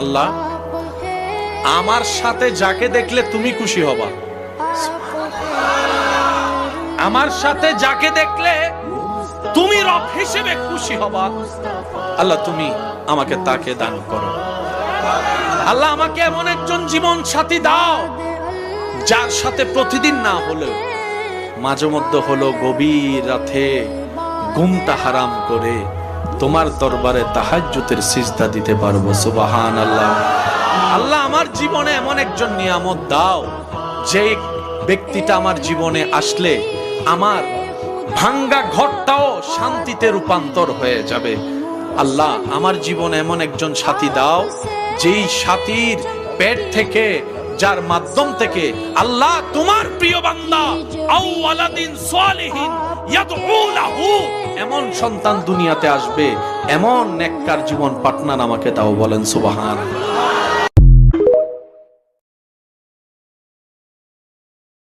আল্লাহ, আমার সাথে যাকে দেখলে তুমি খুশি হবা, আমার সাথে যাকে দেখলে তুমি রব হিসেবে খুশি হবা, আল্লাহ তুমি আমাকে তাকে দান করো। আল্লাহ আমাকে এমন একজন জীবন সাথী দাও যার সাথে প্রতিদিন না হলেও মাঝে মধ্যে হলো গভীর রাতে ঘুমটা হারাম করে তোমার দরবারে তাহাজ্জুদের সিজদা দিতে পারবো। সুবহানাল্লাহ। আল্লাহ আমার জীবনে এমন একজন নিয়ামত দাও যে ব্যক্তিটা আমার জীবনে আসলে আমার ভাঙ্গা ঘরটাও শান্তিতে রূপান্তর হয়ে যাবে। আল্লাহ আমার জীবনে এমন একজন সাথী দাও যেই সাথীর পেট থেকে, যার মাধ্যম থেকে আল্লাহ তোমার প্রিয় বান্দা আও ওয়ালাদিন সালিহিন ইয়াদউ লাহু এমন সন্তান দুনিয়াতে আসবে, এমন নেককার জীবন পার্টনার আমাকে দাও। বলেন সুবহানাল্লাহ।